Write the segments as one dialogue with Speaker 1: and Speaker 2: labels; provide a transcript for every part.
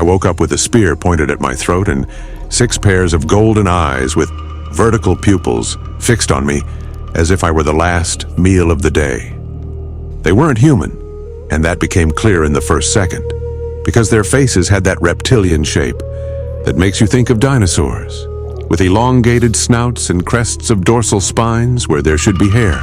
Speaker 1: I woke up with a spear pointed at my throat and 6 pairs of golden eyes with vertical pupils fixed on me as if I were the last meal of the day. They weren't human, and that became clear in the first second, because their faces had that reptilian shape that makes you think of dinosaurs, with elongated snouts and crests of dorsal spines where there should be hair.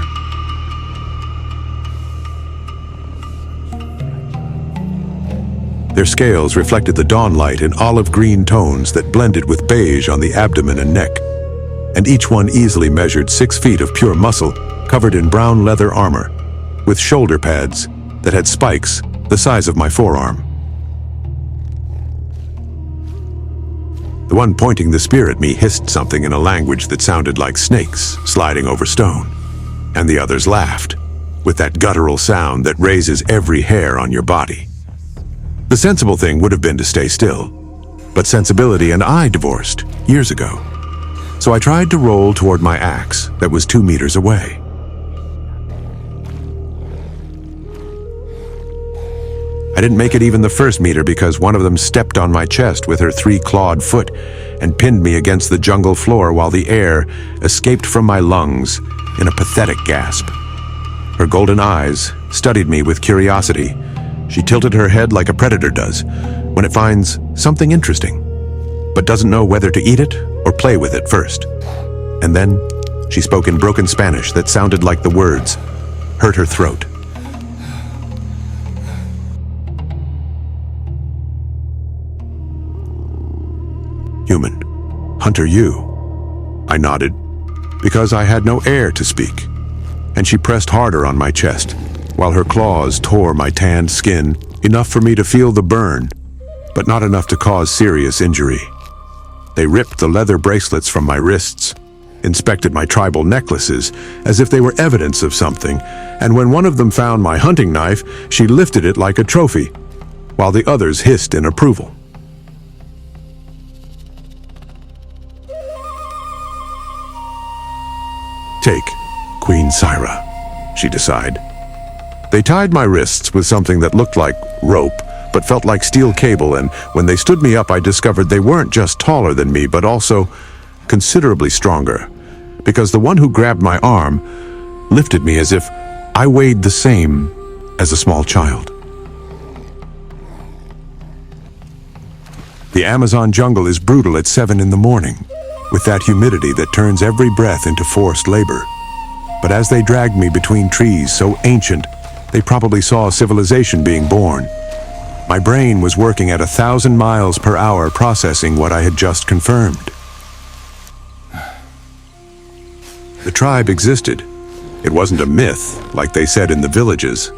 Speaker 1: Their scales reflected the dawn light in olive-green tones that blended with beige on the abdomen and neck, and each one easily measured 6 feet of pure muscle covered in brown leather armor, with shoulder pads that had spikes the size of my forearm. The one pointing the spear at me hissed something in a language that sounded like snakes sliding over stone, and the others laughed, with that guttural sound that raises every hair on your body. The sensible thing would have been to stay still, but sensibility and I divorced years ago. So I tried to roll toward my axe that was 2 meters away. I didn't make it even the first meter because one of them stepped on my chest with her 3-clawed foot and pinned me against the jungle floor while the air escaped from my lungs in a pathetic gasp. Her golden eyes studied me with curiosity. She tilted her head like a predator does when it finds something interesting, but doesn't know whether to eat it or play with it first. And then she spoke in broken Spanish that sounded like the words hurt her throat. Human. Hunter, you. I nodded, because I had no air to speak, and she pressed harder on my chest, while her claws tore my tanned skin, enough for me to feel the burn, but not enough to cause serious injury. They ripped the leather bracelets from my wrists, inspected my tribal necklaces as if they were evidence of something, and when one of them found my hunting knife, she lifted it like a trophy, while the others hissed in approval. Take, Queen Syra, she decided. They tied my wrists with something that looked like rope, but felt like steel cable, and when they stood me up, I discovered they weren't just taller than me, but also considerably stronger, because the one who grabbed my arm lifted me as if I weighed the same as a small child. The Amazon jungle is brutal at 7 in the morning, with that humidity that turns every breath into forced labor. But as they dragged me between trees so ancient, they probably saw a civilization being born. My brain was working at 1,000 miles per hour processing what I had just confirmed. The tribe existed. It wasn't a myth, like they said in the villages.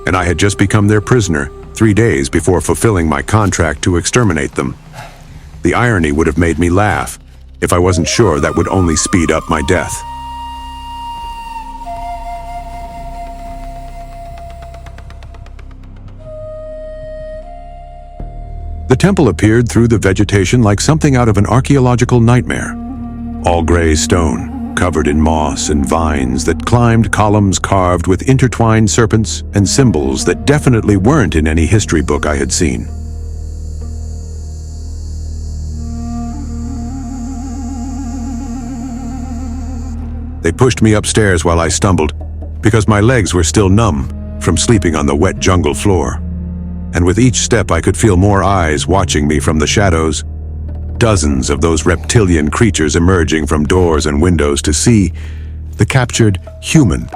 Speaker 1: And I had just become their prisoner 3 days before fulfilling my contract to exterminate them. The irony would have made me laugh if I wasn't sure that would only speed up my death. The temple appeared through the vegetation like something out of an archaeological nightmare. All gray stone, covered in moss and vines that climbed columns carved with intertwined serpents and symbols that definitely weren't in any history book I had seen. They pushed me upstairs while I stumbled, because my legs were still numb from sleeping on the wet jungle floor. And with each step I could feel more eyes watching me from the shadows. Dozens of those reptilian creatures emerging from doors and windows to see the captured human,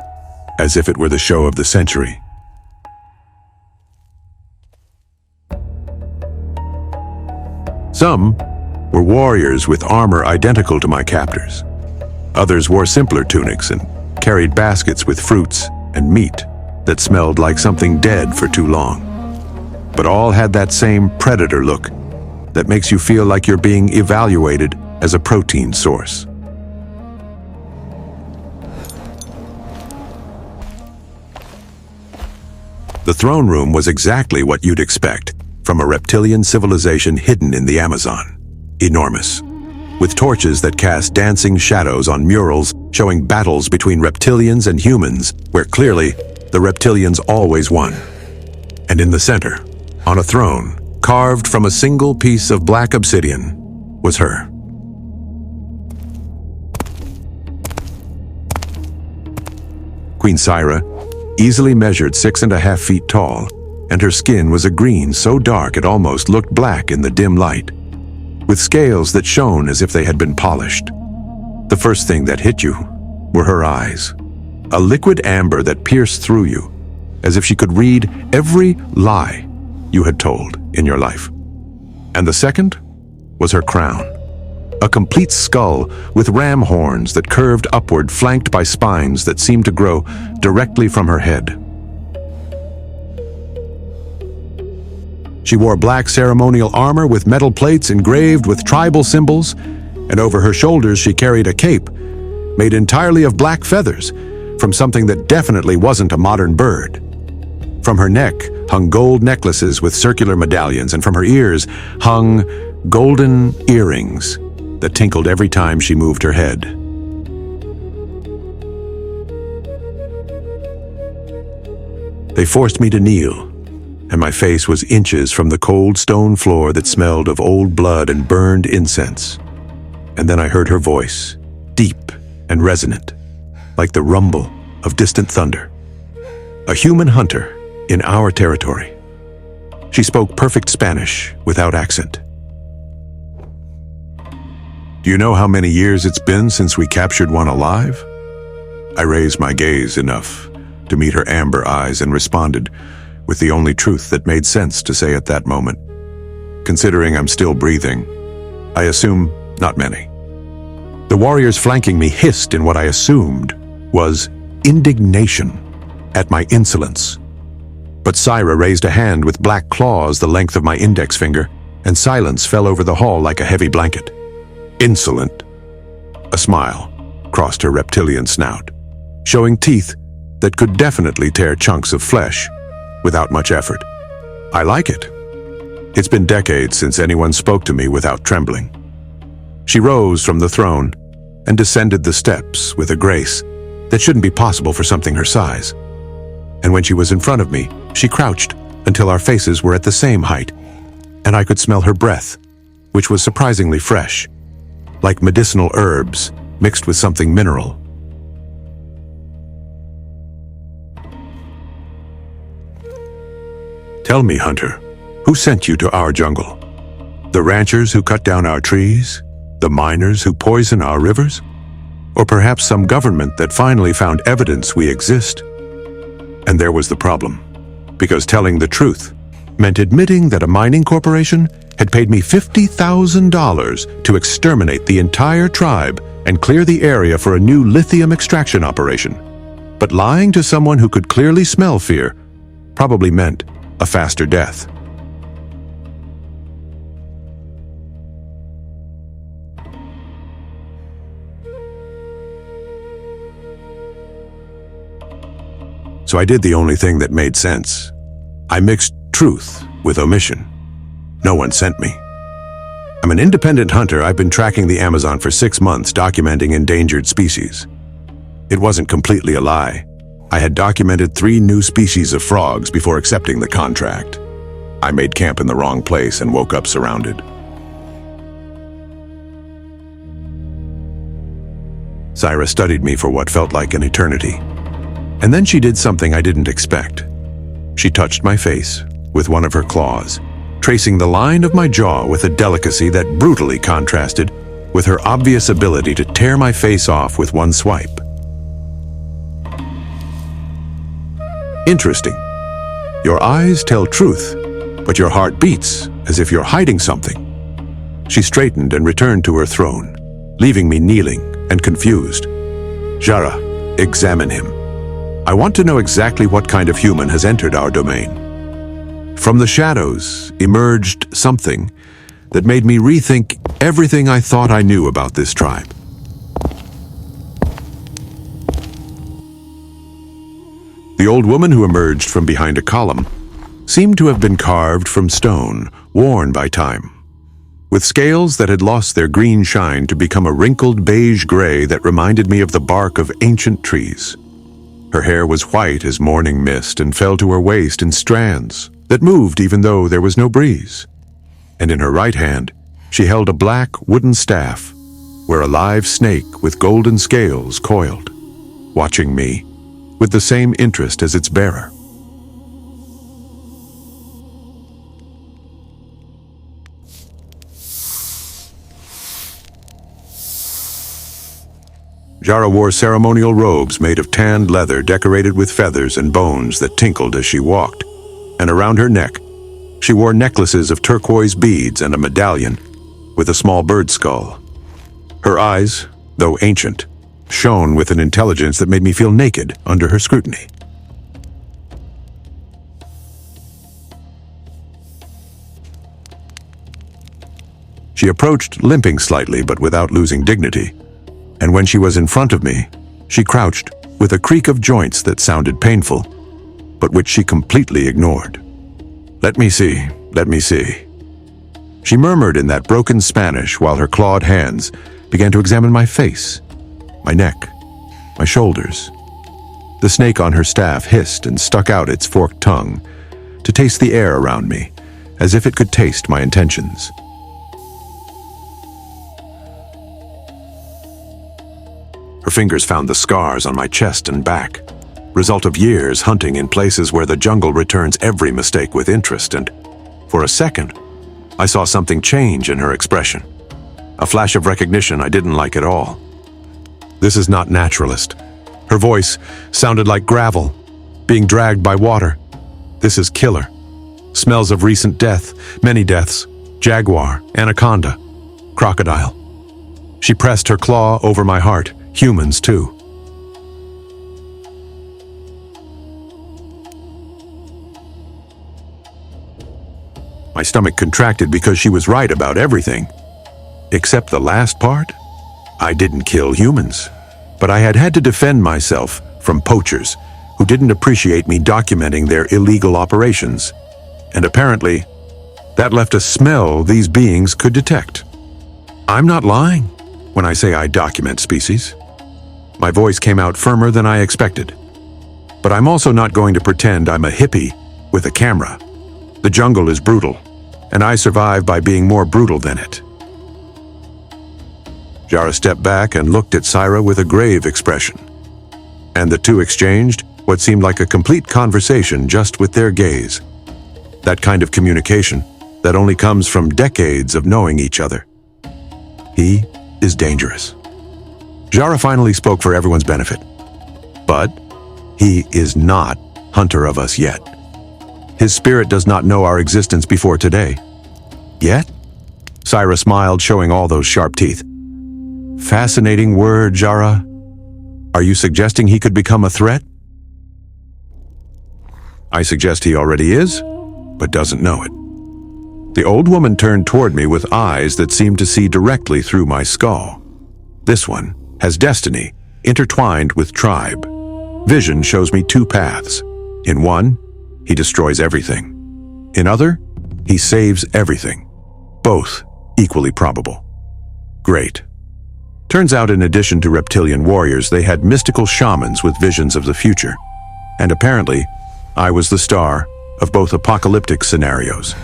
Speaker 1: as if it were the show of the century. Some were warriors with armor identical to my captors. Others wore simpler tunics and carried baskets with fruits and meat that smelled like something dead for too long. But all had that same predator look that makes you feel like you're being evaluated as a protein source. The throne room was exactly what you'd expect from a reptilian civilization hidden in the Amazon. Enormous, with torches that cast dancing shadows on murals showing battles between reptilians and humans, where clearly the reptilians always won. And in the center, on a throne, carved from a single piece of black obsidian, was her. Queen Syra, easily measured 6.5 feet tall, and her skin was a green so dark it almost looked black in the dim light, with scales that shone as if they had been polished. The first thing that hit you were her eyes, a liquid amber that pierced through you, as if she could read every lie you had told in your life. And the second was her crown, a complete skull with ram horns that curved upward, flanked by spines that seemed to grow directly from her head. She wore black ceremonial armor with metal plates engraved with tribal symbols, and over her shoulders she carried a cape made entirely of black feathers from something that definitely wasn't a modern bird. From her neck hung gold necklaces with circular medallions, and from her ears hung golden earrings that tinkled every time she moved her head. They forced me to kneel, and my face was inches from the cold stone floor that smelled of old blood and burned incense. And then I heard her voice, deep and resonant, like the rumble of distant thunder. A human hunter in our territory. She spoke perfect Spanish without accent. "Do you know how many years it's been since we captured one alive?" I raised my gaze enough to meet her amber eyes and responded with the only truth that made sense to say at that moment. Considering I'm still breathing, I assume not many. The warriors flanking me hissed in what I assumed was indignation at my insolence. But Syra raised a hand with black claws the length of my index finger, and silence fell over the hall like a heavy blanket. Insolent. A smile crossed her reptilian snout, showing teeth that could definitely tear chunks of flesh without much effort. I like it. It's been decades since anyone spoke to me without trembling. She rose from the throne and descended the steps with a grace that shouldn't be possible for something her size. And when she was in front of me, she crouched until our faces were at the same height, and I could smell her breath, which was surprisingly fresh, like medicinal herbs mixed with something mineral. "Tell me, Hunter, who sent you to our jungle? The ranchers who cut down our trees? The miners who poison our rivers? Or perhaps some government that finally found evidence we exist?" And there was the problem, because telling the truth meant admitting that a mining corporation had paid me $50,000 to exterminate the entire tribe and clear the area for a new lithium extraction operation. But lying to someone who could clearly smell fear probably meant a faster death. So I did the only thing that made sense. I mixed truth with omission. No one sent me. I'm an independent hunter. I've been tracking the Amazon for 6 months, documenting endangered species. It wasn't completely a lie. I had documented 3 new species of frogs before accepting the contract. I made camp in the wrong place and woke up surrounded. Syra studied me for what felt like an eternity. And then she did something I didn't expect. She touched my face with one of her claws, tracing the line of my jaw with a delicacy that brutally contrasted with her obvious ability to tear my face off with one swipe. Interesting. Your eyes tell truth, but your heart beats as if you're hiding something. She straightened and returned to her throne, leaving me kneeling and confused. "Jara, examine him. I want to know exactly what kind of human has entered our domain." From the shadows emerged something that made me rethink everything I thought I knew about this tribe. The old woman who emerged from behind a column seemed to have been carved from stone, worn by time, with scales that had lost their green shine to become a wrinkled beige gray that reminded me of the bark of ancient trees. Her hair was white as morning mist and fell to her waist in strands that moved even though there was no breeze. and in her right hand, she held a black wooden staff, where a live snake with golden scales coiled, watching me with the same interest as its bearer. Jara wore ceremonial robes made of tanned leather decorated with feathers and bones that tinkled as she walked, and around her neck, she wore necklaces of turquoise beads and a medallion with a small bird skull. Her eyes, though ancient, shone with an intelligence that made me feel naked under her scrutiny. She approached limping slightly but without losing dignity, and when she was in front of me, she crouched with a creak of joints that sounded painful, but which she completely ignored. "Let me see, let me see." She murmured in that broken Spanish while her clawed hands began to examine my face, my neck, my shoulders. The snake on her staff hissed and stuck out its forked tongue to taste the air around me, as if it could taste my intentions. Her fingers found the scars on my chest and back, result of years hunting in places where the jungle returns every mistake with interest, and for a second, I saw something change in her expression. A flash of recognition I didn't like at all. This is not naturalist. Her voice sounded like gravel, being dragged by water. This is killer. Smells of recent death, many deaths, jaguar, anaconda, crocodile. She pressed her claw over my heart, humans too. My stomach contracted because she was right about everything. Except the last part. I didn't kill humans, but I had had to defend myself from poachers who didn't appreciate me documenting their illegal operations. And apparently, that left a smell these beings could detect. I'm not lying when I say I document species. My voice came out firmer than I expected. But I'm also not going to pretend I'm a hippie with a camera. The jungle is brutal, and I survive by being more brutal than it. Jara stepped back and looked at Syra with a grave expression, and the two exchanged what seemed like a complete conversation just with their gaze. That kind of communication that only comes from decades of knowing each other. He is dangerous. Jara finally spoke for everyone's benefit, but he is not hunter of us yet. His spirit does not know our existence before today. Yet? Syra smiled, showing all those sharp teeth. Fascinating word, Jara. Are you suggesting he could become a threat? I suggest he already is, but doesn't know it. The old woman turned toward me with eyes that seemed to see directly through my skull. This one has destiny intertwined with tribe. Vision shows me two paths. In one, he destroys everything. In other, he saves everything. Both equally probable. Great. Turns out in addition to reptilian warriors, they had mystical shamans with visions of the future. And apparently, I was the star of both apocalyptic scenarios.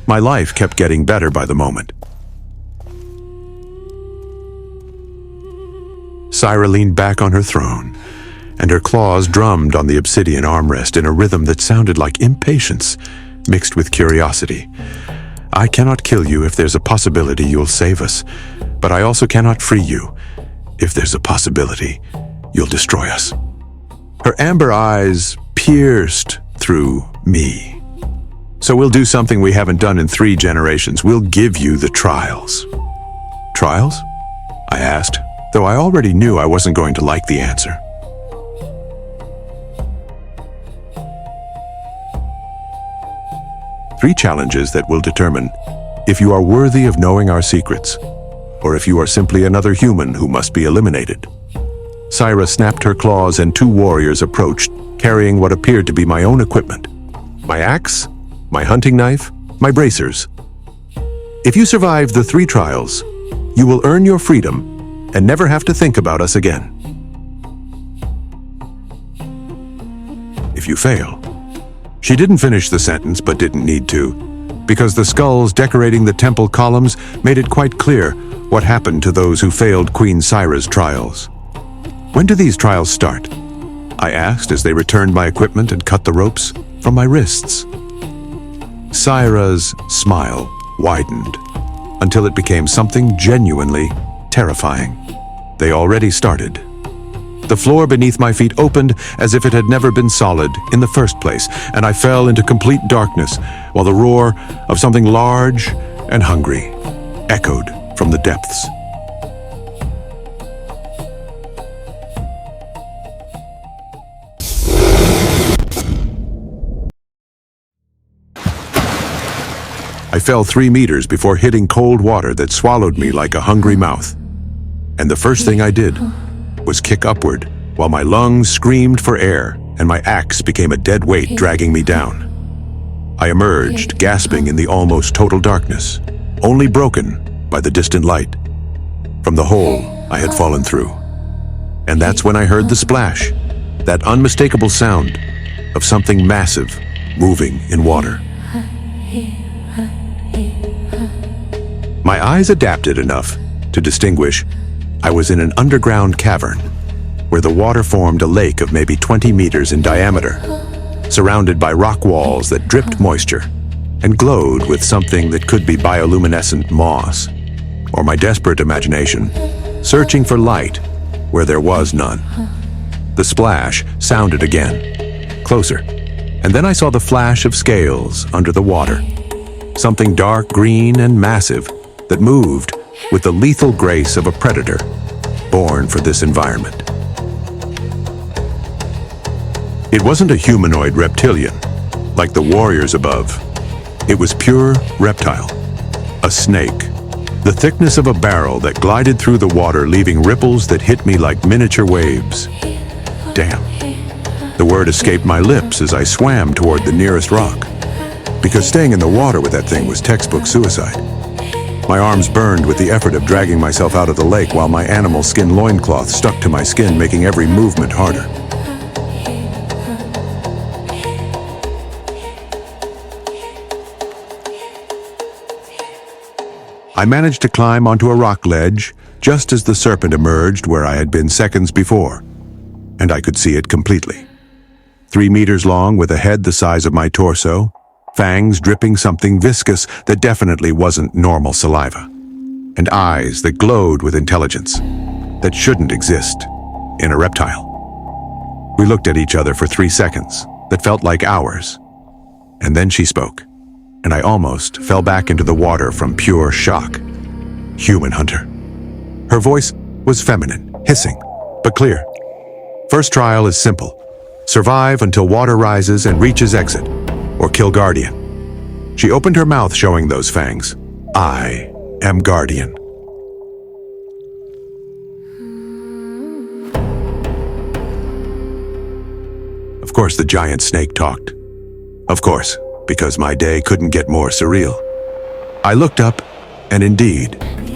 Speaker 1: My life kept getting better by the moment. Syra leaned back on her throne, and her claws drummed on the obsidian armrest in a rhythm that sounded like impatience mixed with curiosity. I cannot kill you if there's a possibility you'll save us, but I also cannot free you if there's a possibility you'll destroy us. Her amber eyes pierced through me. So we'll do something we haven't done in 3 generations. We'll give you the trials. Trials? I asked, though I already knew I wasn't going to like the answer. Three challenges that will determine if you are worthy of knowing our secrets, or if you are simply another human who must be eliminated. Syra snapped her claws and 2 warriors approached, carrying what appeared to be my own equipment. My axe, my hunting knife, my bracers. If you survive the 3 trials, you will earn your freedom and never have to think about us again. If you fail. She didn't finish the sentence but didn't need to. because the skulls decorating the temple columns made it quite clear what happened to those who failed Queen Syra's trials. "When do these trials start?" I asked as they returned my equipment and cut the ropes from my wrists. Syra's smile widened until it became something genuinely terrifying. "They already started." The floor beneath my feet opened as if it had never been solid in the first place, and I fell into complete darkness while the roar of something large and hungry echoed from the depths. I fell 3 meters before hitting cold water that swallowed me like a hungry mouth. And the first thing I did was kick upward while my lungs screamed for air and my axe became a dead weight dragging me down. I emerged, gasping in the almost total darkness, only broken by the distant light from the hole I had fallen through. And that's when I heard the splash, that unmistakable sound of something massive moving in water. My eyes adapted enough to distinguish I was in an underground cavern where the water formed a lake of maybe 20 meters in diameter, surrounded by rock walls that dripped moisture and glowed with something that could be bioluminescent moss, or my desperate imagination searching for light where there was none. The splash sounded again, closer, and then I saw the flash of scales under the water, something dark green and massive that moved with the lethal grace of a predator born for this environment. It wasn't a humanoid reptilian, like the warriors above. It was pure reptile, a snake, the thickness of a barrel that glided through the water, leaving ripples that hit me like miniature waves. Damn. The word escaped my lips as I swam toward the nearest rock, because staying in the water with that thing was textbook suicide. My arms burned with the effort of dragging myself out of the lake while my animal skin loincloth stuck to my skin, making every movement harder. I managed to climb onto a rock ledge just as the serpent emerged where I had been seconds before, and I could see it completely. 3 meters long with a head the size of my torso, fangs dripping something viscous that definitely wasn't normal saliva, and eyes that glowed with intelligence that shouldn't exist in a reptile. We looked at each other for 3 seconds that felt like hours, and then she spoke, and I almost fell back into the water from pure shock. Human hunter. Her voice was feminine, hissing, but clear. First trial is simple. Survive until water rises and reaches exit, or kill Guardian. She opened her mouth showing those fangs. I am Guardian. Of course the giant snake talked. Of course, because my day couldn't get more surreal. I looked up, and indeed,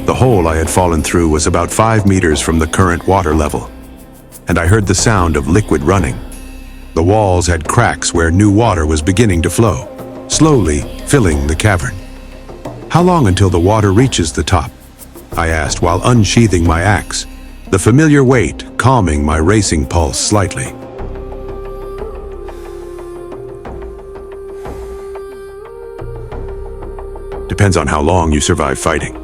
Speaker 1: the hole I had fallen through was about 5 meters from the current water level, and I heard the sound of liquid running. The walls had cracks where new water was beginning to flow, slowly filling the cavern. "How long until the water reaches the top?" I asked while unsheathing my axe, the familiar weight calming my racing pulse slightly. "Depends on how long you survive fighting."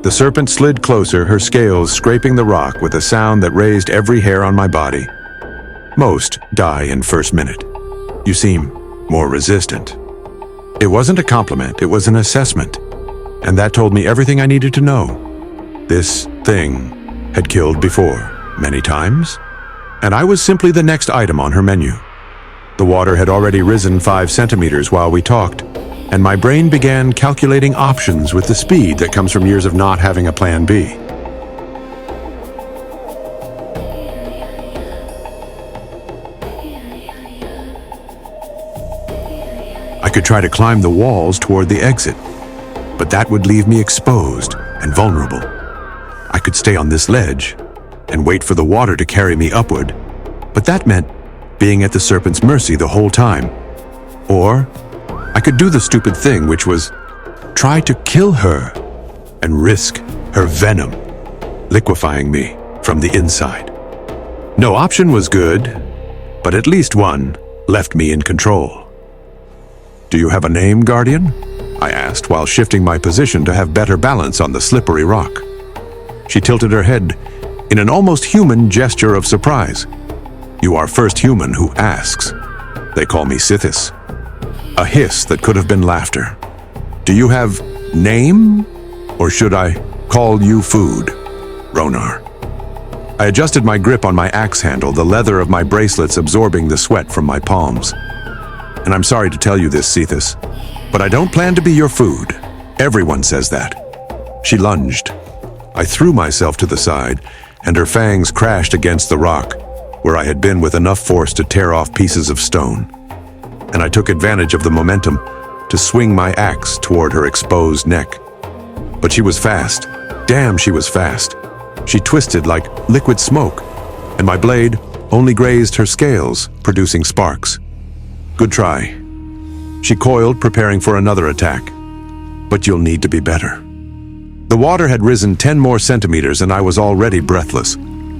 Speaker 1: The serpent slid closer, her scales scraping the rock with a sound that raised every hair on my body. "Most die in first minute. You seem more resistant." It wasn't a compliment, it was an assessment, and that told me everything I needed to know. This thing had killed before, many times, and I was simply the next item on her menu. The water had already risen 5 centimeters while we talked, and my brain began calculating options with the speed that comes from years of not having a plan B. I could try to climb the walls toward the exit, but that would leave me exposed and vulnerable. I could stay on this ledge and wait for the water to carry me upward, but that meant being at the serpent's mercy the whole time. Or I could do the stupid thing, which was try to kill her and risk her venom liquefying me from the inside. No option was good, but at least one left me in control. "Do you have a name, Guardian?" I asked while shifting my position to have better balance on the slippery rock. She tilted her head in an almost human gesture of surprise. "You are first human who asks. They call me Sithis." A hiss that could have been laughter. "Do you have name? Or should I call you food, Ronar?" I adjusted my grip on my axe handle, the leather of my bracelets absorbing the sweat from my palms. "And I'm sorry to tell you this, Sithis, but I don't plan to be your food. Everyone says that." She lunged. I threw myself to the side, and her fangs crashed against the rock, where I had been with enough force to tear off pieces of stone. And I took advantage of the momentum to swing my axe toward her exposed neck. But she was fast. Damn, she was fast. She twisted like liquid smoke, and my blade only grazed her scales, producing sparks. "Good try." She coiled, preparing for another attack. "But you'll need to be better." The water had risen 10 more centimeters, and I was already breathless,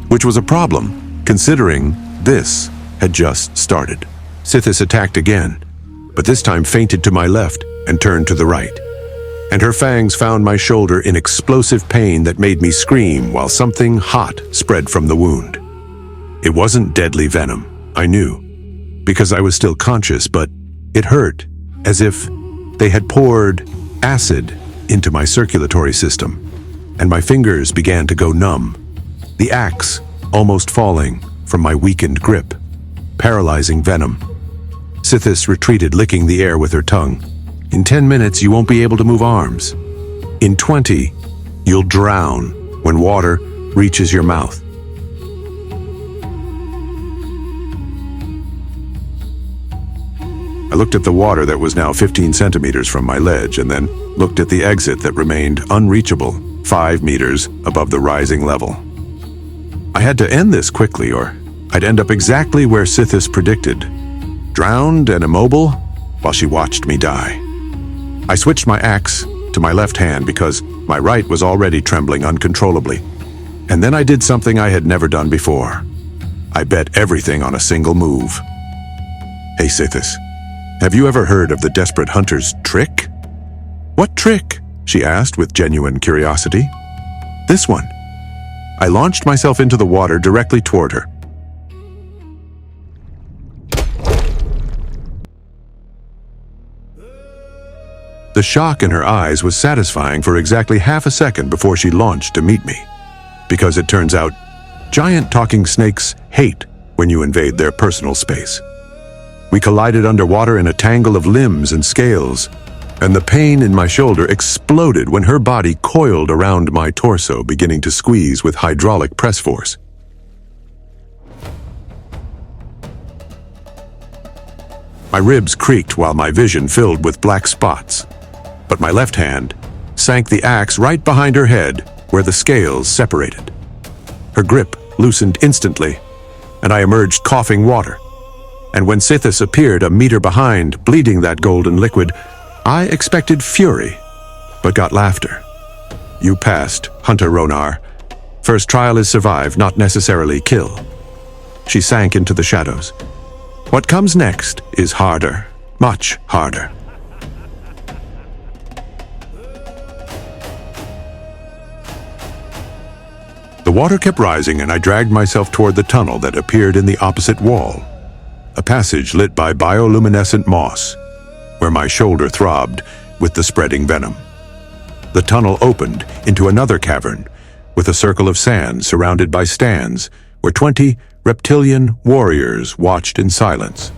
Speaker 1: which was a problem, considering this had just started. Sithis attacked again, but this time feinted to my left and turned to the right. And her fangs found my shoulder in explosive pain that made me scream while something hot spread from the wound. It wasn't deadly venom, I knew, because I was still conscious, but it hurt as if they had poured acid into my circulatory system, and my fingers began to go numb, the axe almost falling from my weakened grip. Paralyzing venom. Sithis retreated, licking the air with her tongue. "In 10 minutes, you won't be able to move arms. In 20, you'll drown when water reaches your mouth." I looked at the water that was now 15 centimeters from my ledge, and then looked at the exit that remained unreachable, 5 meters above the rising level. I had to end this quickly, or I'd end up exactly where Sithis predicted, drowned and immobile while she watched me die. I switched my axe to my left hand because my right was already trembling uncontrollably. And then I did something I had never done before. I bet everything on a single move. "Hey, Sithis, have you ever heard of the desperate hunter's trick?" "What trick?" she asked with genuine curiosity. "This one." I launched myself into the water directly toward her. The shock in her eyes was satisfying for exactly half a second before she launched to meet me. Because it turns out, giant talking snakes hate when you invade their personal space. We collided underwater in a tangle of limbs and scales, and the pain in my shoulder exploded when her body coiled around my torso, beginning to squeeze with hydraulic press force. My ribs creaked while my vision filled with black spots, but my left hand sank the axe right behind her head where the scales separated. Her grip loosened instantly, and I emerged coughing water. And when Sithis appeared a meter behind, bleeding that golden liquid, I expected fury, but got laughter. "You passed, Hunter Ronar. First trial is survive, not necessarily kill." She sank into the shadows. "What comes next is harder, much harder." The water kept rising, and I dragged myself toward the tunnel that appeared in the opposite wall. A passage lit by bioluminescent moss, where my shoulder throbbed with the spreading venom. The tunnel opened into another cavern, with a circle of sand surrounded by stands, where 20 reptilian warriors watched in silence.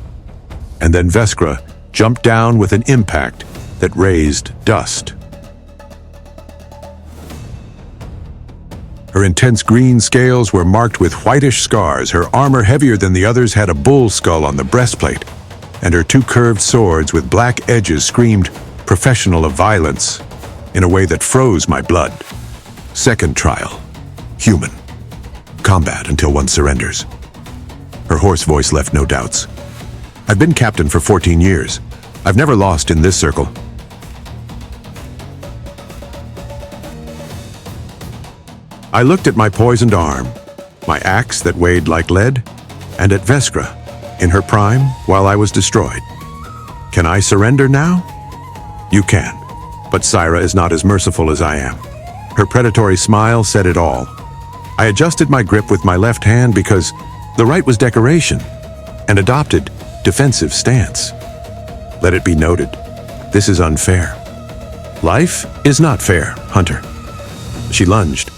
Speaker 1: And then Veskra jumped down with an impact that raised dust. Her intense green scales were marked with whitish scars. Her armor, heavier than the others, had a bull skull on the breastplate, and her 2 curved swords with black edges screamed professional of violence in a way that froze my blood. Second trial. Human. Combat until one surrenders. Her hoarse voice left no doubts. I've been captain for 14 years. I've never lost in this circle. I looked at my poisoned arm, my axe that weighed like lead, and at Veskra, in her prime, while I was destroyed. Can I surrender now? You can, but Syra is not as merciful as I am. Her predatory smile said it all. I adjusted my grip with my left hand because the right was decoration, and adopted defensive stance. Let it be noted, this is unfair. Life is not fair, Hunter. She lunged.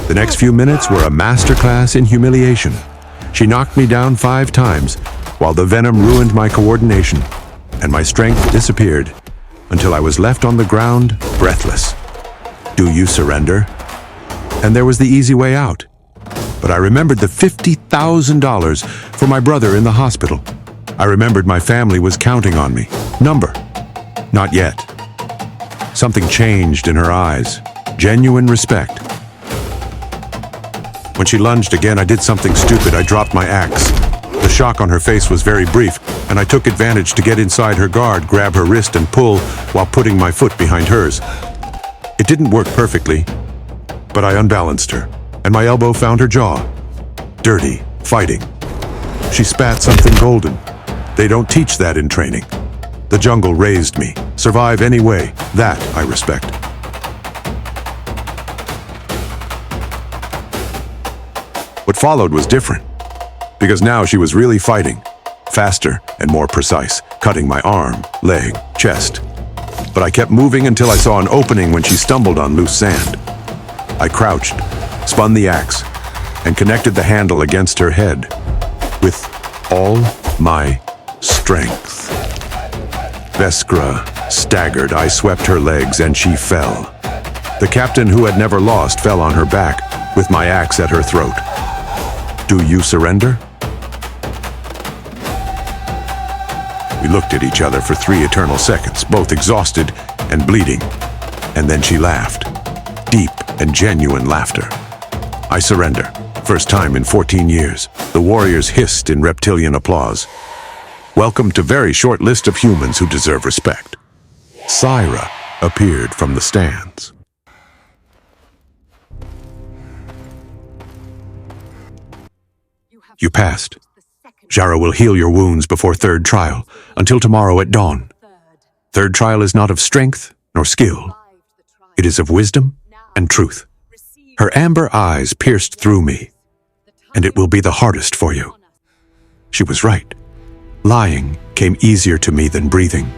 Speaker 1: The next few minutes were a masterclass in humiliation. She knocked me down 5 times, while the venom ruined my coordination, and my strength disappeared until I was left on the ground, breathless. Do you surrender? And there was the easy way out. But I remembered the $50,000 for my brother in the hospital. I remembered my family was counting on me. Number. Not yet. Something changed in her eyes. Genuine respect. When she lunged again, I did something stupid. I dropped my axe. The shock on her face was very brief, and I took advantage to get inside her guard, grab her wrist, and pull while putting my foot behind hers. It didn't work perfectly, but I unbalanced her, and my elbow found her jaw. Dirty, fighting. She spat something golden. They don't teach that in training. The jungle raised me. Survive any way. That I respect. What followed was different, because now she was really fighting, faster and more precise, cutting my arm, leg, chest. But I kept moving until I saw an opening when she stumbled on loose sand. I crouched, spun the axe, and connected the handle against her head with all my strength. Veskra staggered. I swept her legs and she fell. The captain, who had never lost, fell on her back with my axe at her throat. Do you surrender? We looked at each other for 3 eternal seconds, both exhausted and bleeding. And then she laughed. Deep and genuine laughter. I surrender. First time in 14 years. The warriors hissed in reptilian applause. Welcome to very short list of humans who deserve respect. Syra appeared from the stands. You passed. Jara will heal your wounds before 3rd trial, until tomorrow at dawn. 3rd trial is not of strength nor skill. It is of wisdom and truth. Her amber eyes pierced through me, and it will be the hardest for you. She was right. Lying came easier to me than breathing.